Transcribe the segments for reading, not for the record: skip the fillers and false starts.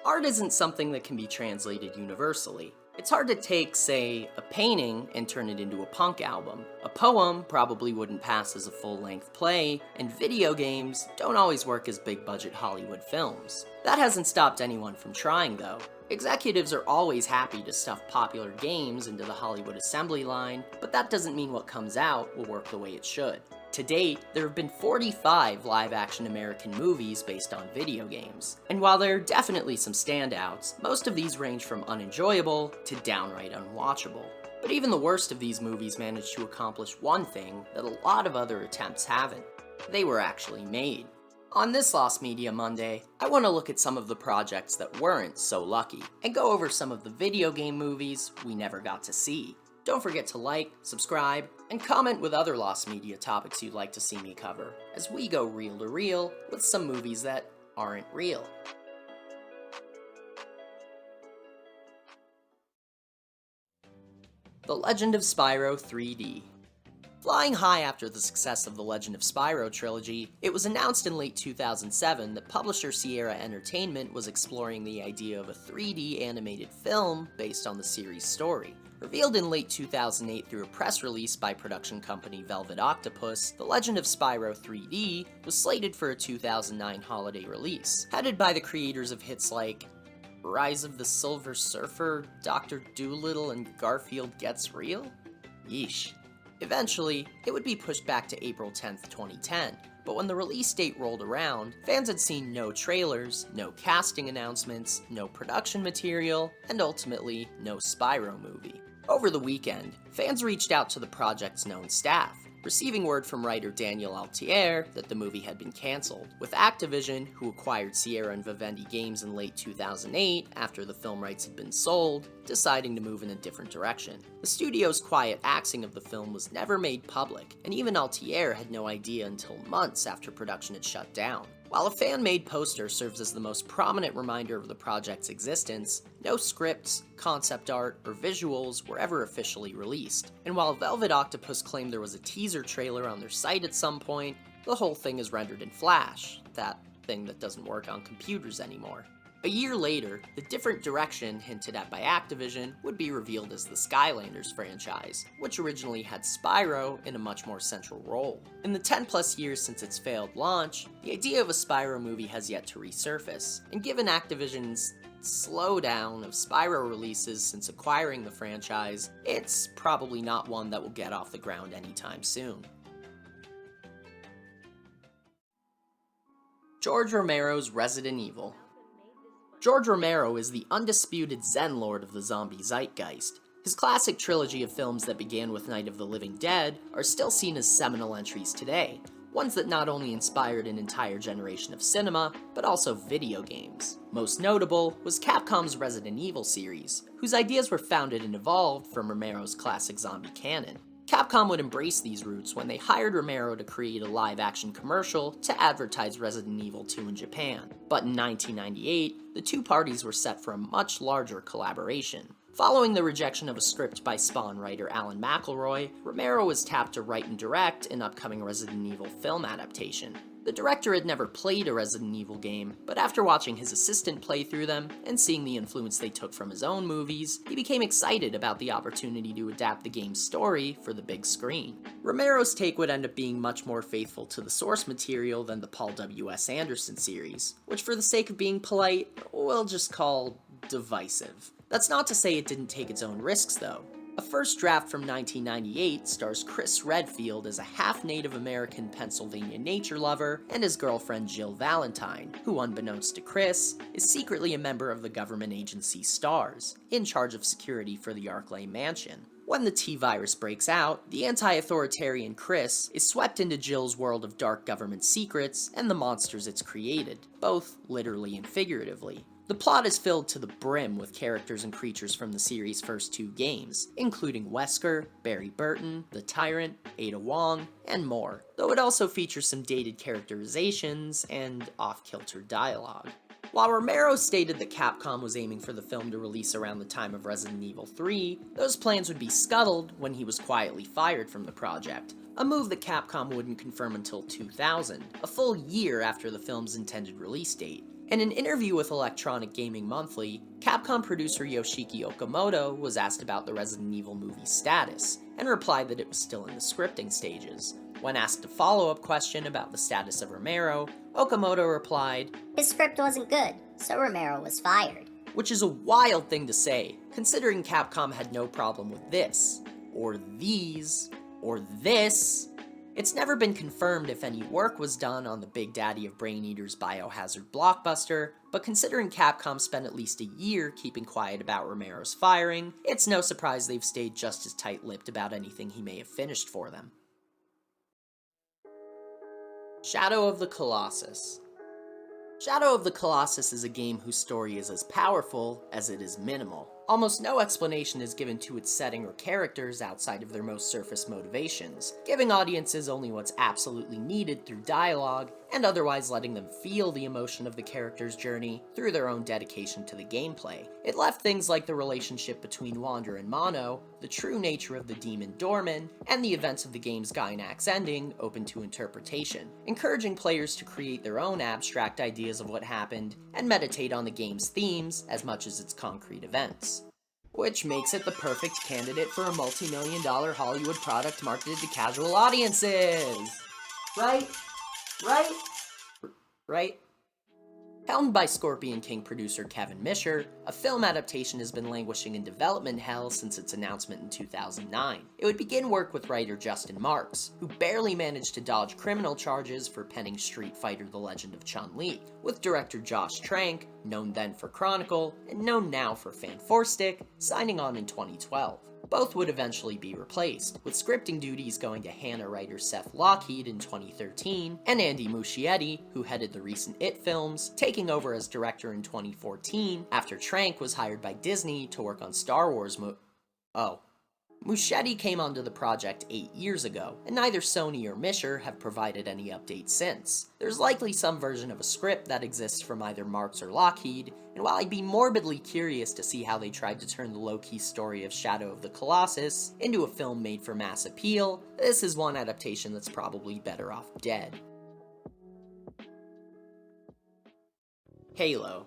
Art isn't something that can be translated universally. It's hard to take, say, a painting and turn it into a punk album. A poem probably wouldn't pass as a full-length play, and video games don't always work as big-budget Hollywood films. That hasn't stopped anyone from trying, though. Executives are always happy to stuff popular games into the Hollywood assembly line, but that doesn't mean what comes out will work the way it should. To date, there have been 45 live-action American movies based on video games. And while there are definitely some standouts, most of these range from unenjoyable to downright unwatchable. But even the worst of these movies managed to accomplish one thing that a lot of other attempts haven't. They were actually made. On this Lost Media Monday, I want to look at some of the projects that weren't so lucky, and go over some of the video game movies we never got to see. Don't forget to like, subscribe, and comment with other Lost Media topics you'd like to see me cover, as we go reel to reel with some movies that aren't real. The Legend of Spyro 3D. Flying high after the success of the Legend of Spyro trilogy, it was announced in late 2007 that publisher Sierra Entertainment was exploring the idea of a 3D animated film based on the series' story. Revealed in late 2008 through a press release by production company Velvet Octopus, The Legend of Spyro 3D was slated for a 2009 holiday release. Headed by the creators of hits like Rise of the Silver Surfer, Dr. Dolittle, and Garfield Gets Real? Yeesh. Eventually, it would be pushed back to April 10th, 2010, but when the release date rolled around, fans had seen no trailers, no casting announcements, no production material, and ultimately, no Spyro movie. Over the weekend, fans reached out to the project's known staff, receiving word from writer Daniel Altier that the movie had been cancelled, with Activision, who acquired Sierra and Vivendi Games in late 2008 after the film rights had been sold, deciding to move in a different direction. The studio's quiet axing of the film was never made public, and even Altier had no idea until months after production had shut down. While a fan-made poster serves as the most prominent reminder of the project's existence, no scripts, concept art, or visuals were ever officially released. And while Velvet Octopus claimed there was a teaser trailer on their site at some point, the whole thing is rendered in Flash, that thing that doesn't work on computers anymore. A year later, the different direction hinted at by Activision would be revealed as the Skylanders franchise, which originally had Spyro in a much more central role. In the 10+ years since its failed launch, the idea of a Spyro movie has yet to resurface, and given Activision's slowdown of Spyro releases since acquiring the franchise, it's probably not one that will get off the ground anytime soon. George Romero's Resident Evil. George Romero is the undisputed Zen Lord of the zombie zeitgeist. His classic trilogy of films that began with Night of the Living Dead are still seen as seminal entries today, ones that not only inspired an entire generation of cinema, but also video games. Most notable was Capcom's Resident Evil series, whose ideas were founded and evolved from Romero's classic zombie canon. Capcom would embrace these roots when they hired Romero to create a live-action commercial to advertise Resident Evil 2 in Japan. But in 1998, the two parties were set for a much larger collaboration. Following the rejection of a script by Spawn writer Alan McElroy, Romero was tapped to write and direct an upcoming Resident Evil film adaptation. The director had never played a Resident Evil game, but after watching his assistant play through them and seeing the influence they took from his own movies, he became excited about the opportunity to adapt the game's story for the big screen. Romero's take would end up being much more faithful to the source material than the Paul W.S. Anderson series, which for the sake of being polite, we'll just call divisive. That's not to say it didn't take its own risks, though. A first draft from 1998 stars Chris Redfield as a half-Native American Pennsylvania nature lover and his girlfriend Jill Valentine, who unbeknownst to Chris, is secretly a member of the government agency STARS, in charge of security for the Arklay mansion. When the T-virus breaks out, the anti-authoritarian Chris is swept into Jill's world of dark government secrets and the monsters it's created, both literally and figuratively. The plot is filled to the brim with characters and creatures from the series' first two games, including Wesker, Barry Burton, the Tyrant, Ada Wong, and more, though it also features some dated characterizations and off-kilter dialogue. While Romero stated that Capcom was aiming for the film to release around the time of Resident Evil 3, those plans would be scuttled when he was quietly fired from the project, a move that Capcom wouldn't confirm until 2000, a full year after the film's intended release date. In an interview with Electronic Gaming Monthly, Capcom producer Yoshiki Okamoto was asked about the Resident Evil movie's status, and replied that it was still in the scripting stages. When asked a follow-up question about the status of Romero, Okamoto replied, "His script wasn't good, so Romero was fired." Which is a wild thing to say, considering Capcom had no problem with this, or these, or this. It's never been confirmed if any work was done on the Big Daddy of Brain Eater's Biohazard blockbuster, but considering Capcom spent at least a year keeping quiet about Romero's firing, it's no surprise they've stayed just as tight-lipped about anything he may have finished for them. Shadow of the Colossus. Shadow of the Colossus is a game whose story is as powerful as it is minimal. Almost no explanation is given to its setting or characters outside of their most surface motivations, giving audiences only what's absolutely needed through dialogue, and otherwise letting them feel the emotion of the character's journey through their own dedication to the gameplay. It left things like the relationship between Wander and Mono, the true nature of the demon Dorman, and the events of the game's Gynax ending open to interpretation, encouraging players to create their own abstract ideas of what happened, and meditate on the game's themes as much as its concrete events. Which makes it the perfect candidate for a multi-million-dollar Hollywood product marketed to casual audiences! Right? Helmed by Scorpion King producer Kevin Misher, a film adaptation has been languishing in development hell since its announcement in 2009. It would begin work with writer Justin Marks, who barely managed to dodge criminal charges for penning Street Fighter: The Legend of Chun-Li, with director Josh Trank, known then for Chronicle, and known now for Fan 4 Stick, signing on in 2012. Both would eventually be replaced, with scripting duties going to Hannah writer Seth Lockheed in 2013, and Andy Muschietti, who headed the recent It films, taking over as director in 2014 after Trank was hired by Disney to work on Star Wars Muschietti came onto the project 8 years ago, and neither Sony or Misher have provided any updates since. There's likely some version of a script that exists from either Marks or Lockheed, and while I'd be morbidly curious to see how they tried to turn the low-key story of Shadow of the Colossus into a film made for mass appeal, this is one adaptation that's probably better off dead. Halo.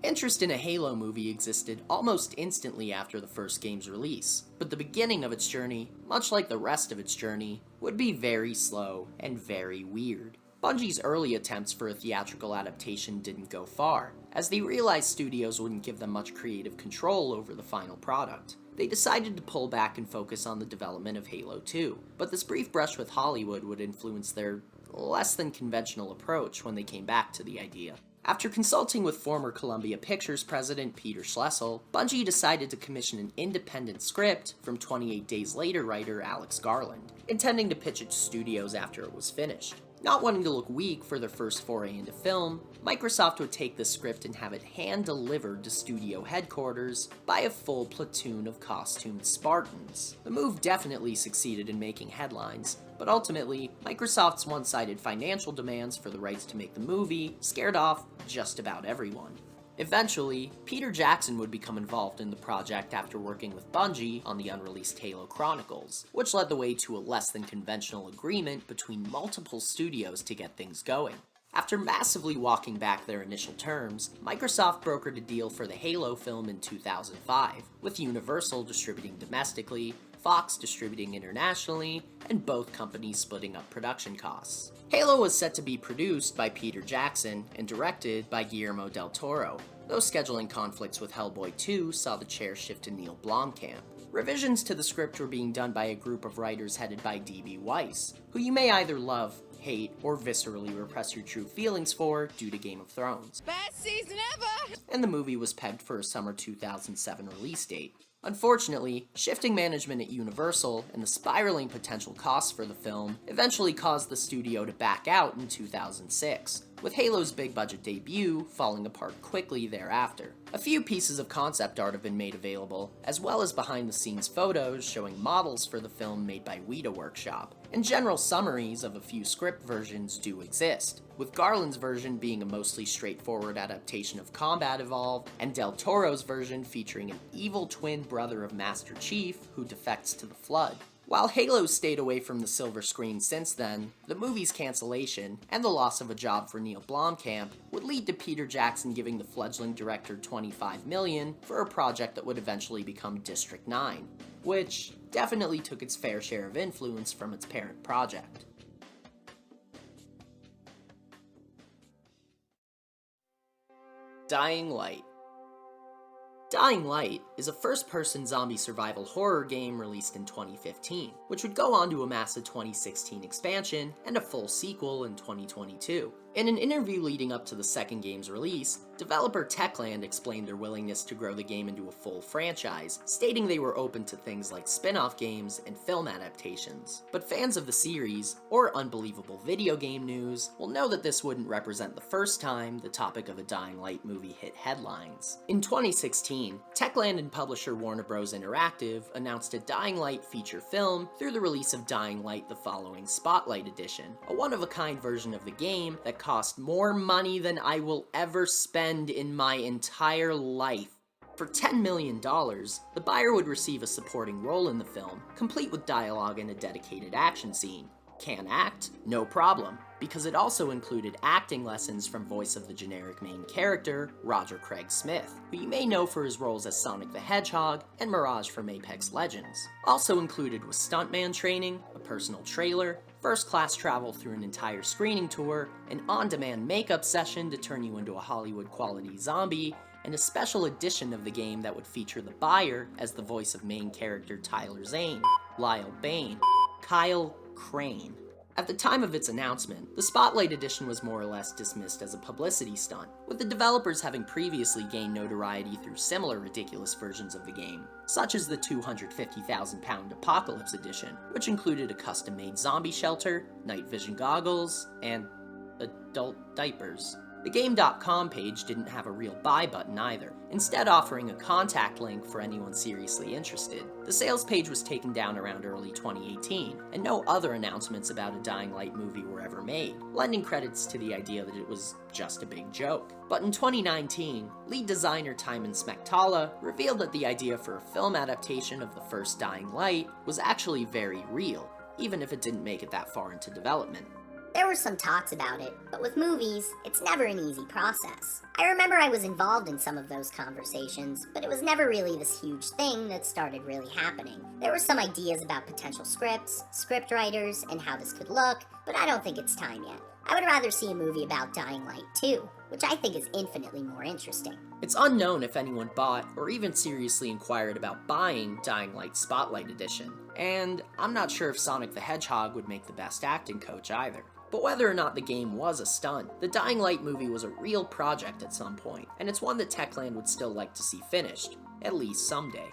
Interest in a Halo movie existed almost instantly after the first game's release, but the beginning of its journey, much like the rest of its journey, would be very slow and very weird. Bungie's early attempts for a theatrical adaptation didn't go far, as they realized studios wouldn't give them much creative control over the final product. They decided to pull back and focus on the development of Halo 2, but this brief brush with Hollywood would influence their less than conventional approach when they came back to the idea. After consulting with former Columbia Pictures president Peter Schlessel, Bungie decided to commission an independent script from 28 Days Later writer Alex Garland, intending to pitch it to studios after it was finished. Not wanting to look weak for their first foray into film, Microsoft would take the script and have it hand-delivered to studio headquarters by a full platoon of costumed Spartans. The move definitely succeeded in making headlines, but ultimately, Microsoft's one-sided financial demands for the rights to make the movie scared off just about everyone. Eventually, Peter Jackson would become involved in the project after working with Bungie on the unreleased Halo Chronicles, which led the way to a less than conventional agreement between multiple studios to get things going. After massively walking back their initial terms, Microsoft brokered a deal for the Halo film in 2005, with Universal distributing domestically, Fox distributing internationally, and both companies splitting up production costs. Halo was set to be produced by Peter Jackson and directed by Guillermo del Toro, though scheduling conflicts with Hellboy 2 saw the chair shift to Neil Blomkamp. Revisions to the script were being done by a group of writers headed by D.B. Weiss, who you may either love, hate, or viscerally repress your true feelings for due to Game of Thrones. Best season ever! And the movie was pegged for a summer 2007 release date. Unfortunately, shifting management at Universal and the spiraling potential costs for the film eventually caused the studio to back out in 2006, with Halo's big-budget debut falling apart quickly thereafter. A few pieces of concept art have been made available, as well as behind-the-scenes photos showing models for the film made by Weta Workshop, and general summaries of a few script versions do exist, with Garland's version being a mostly straightforward adaptation of Combat Evolved, and Del Toro's version featuring an evil twin brother of Master Chief who defects to the Flood. While Halo stayed away from the silver screen since then, the movie's cancellation and the loss of a job for Neil Blomkamp would lead to Peter Jackson giving the fledgling director $25 million for a project that would eventually become District 9, which definitely took its fair share of influence from its parent project. Dying Light. Dying Light is a first-person zombie survival horror game released in 2015, which would go on to amass a 2016 expansion and a full sequel in 2022. In an interview leading up to the second game's release, developer Techland explained their willingness to grow the game into a full franchise, stating they were open to things like spin-off games and film adaptations. But fans of the series, or Unbelievable Video Game News, will know that this wouldn't represent the first time the topic of a Dying Light movie hit headlines. In 2016, Techland and publisher Warner Bros. Interactive announced a Dying Light feature film through the release of Dying Light: The Following Spotlight Edition, a one-of-a-kind version of the game that cost more money than I will ever spend in my entire life. For $10 million, the buyer would receive a supporting role in the film, complete with dialogue and a dedicated action scene. Can act? No problem, because it also included acting lessons from voice of the generic main character, Roger Craig Smith, who you may know for his roles as Sonic the Hedgehog and Mirage from Apex Legends. Also included was stuntman training, a personal trailer, first-class travel through an entire screening tour, an on-demand makeup session to turn you into a Hollywood-quality zombie, and a special edition of the game that would feature the buyer as the voice of main character Tyler Zane, Lyle Bane, Kyle Crane. At the time of its announcement, the Spotlight Edition was more or less dismissed as a publicity stunt, with the developers having previously gained notoriety through similar ridiculous versions of the game, such as the £250,000 Apocalypse Edition, which included a custom-made zombie shelter, night vision goggles, and adult diapers. The Game.com page didn't have a real buy button either, instead offering a contact link for anyone seriously interested. The sales page was taken down around early 2018, and no other announcements about a Dying Light movie were ever made, lending credits to the idea that it was just a big joke. But in 2019, lead designer Timon Smektala revealed that the idea for a film adaptation of the first Dying Light was actually very real, even if it didn't make it that far into development. There were some talks about it, but with movies, it's never an easy process. I remember I was involved in some of those conversations, but it was never really this huge thing that started really happening. There were some ideas about potential scripts, script writers, and how this could look, but I don't think it's time yet. I would rather see a movie about Dying Light 2, which I think is infinitely more interesting. It's unknown if anyone bought or even seriously inquired about buying Dying Light Spotlight Edition, and I'm not sure if Sonic the Hedgehog would make the best acting coach either. But whether or not the game was a stunt, the Dying Light movie was a real project at some point, and it's one that Techland would still like to see finished, at least someday.